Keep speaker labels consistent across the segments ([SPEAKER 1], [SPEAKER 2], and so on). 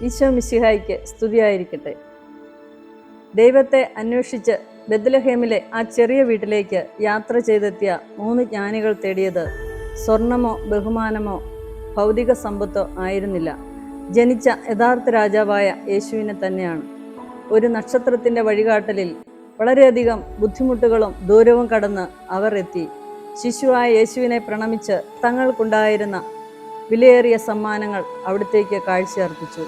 [SPEAKER 1] ഈശോ മിശിഹായ്ക്ക് സ്തുതിയായിരിക്കട്ടെ. ദൈവത്തെ അന്വേഷിച്ച് ബെത്ലഹേമിലെ ആ ചെറിയ വീട്ടിലേക്ക് യാത്ര ചെയ്തെത്തിയ 3 ജ്ഞാനികൾ തേടിയത് സ്വർണമോ ബഹുമാനമോ ഭൗതിക സമ്പത്തോ ആയിരുന്നില്ല. ജനിച്ച യഥാർത്ഥ രാജാവായ യേശുവിനെ തന്നെയാണ്. ഒരു നക്ഷത്രത്തിൻ്റെ വഴികാട്ടലിൽ വളരെയധികം ബുദ്ധിമുട്ടുകളും ദൂരവും കടന്ന് അവർ എത്തി. ശിശുവായ യേശുവിനെ പ്രണമിച്ച് തങ്ങൾക്കുണ്ടായിരുന്ന വിലയേറിയ സമ്മാനങ്ങൾ അവിടത്തേക്ക് കാഴ്ചയർപ്പിച്ചു.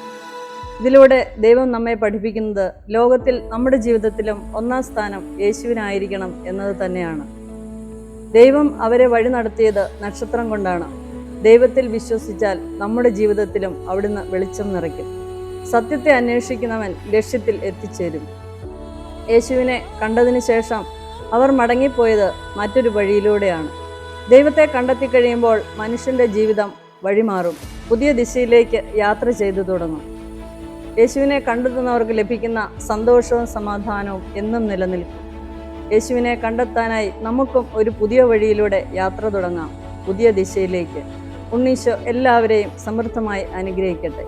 [SPEAKER 1] ഇതിലൂടെ ദൈവം നമ്മെ പഠിപ്പിക്കുന്നത് ലോകത്തിൽ നമ്മുടെ ജീവിതത്തിലും ഒന്നാം സ്ഥാനം യേശുവിനായിരിക്കണം എന്നത് തന്നെയാണ്. ദൈവം അവരെ വഴി നടത്തിയത് നക്ഷത്രം കൊണ്ടാണ്. ദൈവത്തിൽ വിശ്വസിച്ചാൽ നമ്മുടെ ജീവിതത്തിലും അവിടുന്ന് വെളിച്ചം നിറയ്ക്കും. സത്യത്തെ അന്വേഷിക്കുന്നവൻ ലക്ഷ്യത്തിൽ എത്തിച്ചേരും. യേശുവിനെ കണ്ടതിന് ശേഷം അവർ മടങ്ങിപ്പോയത് മറ്റൊരു വഴിയിലൂടെയാണ്. ദൈവത്തെ കണ്ടെത്തി കഴിയുമ്പോൾ മനുഷ്യൻ്റെ ജീവിതം വഴിമാറും, പുതിയ ദിശയിലേക്ക് യാത്ര ചെയ്തു തുടങ്ങും. യേശുവിനെ കണ്ടെത്തുന്നവർക്ക് ലഭിക്കുന്ന സന്തോഷവും സമാധാനവും എന്നും നിലനിൽക്കും. യേശുവിനെ കണ്ടെത്താനായി നമുക്കും ഒരു പുതിയ വഴിയിലൂടെ യാത്ര തുടങ്ങാം, പുതിയ ദിശയിലേക്ക്. ഉണ്ണീശോ എല്ലാവരെയും സമൃദ്ധമായി അനുഗ്രഹിക്കട്ടെ.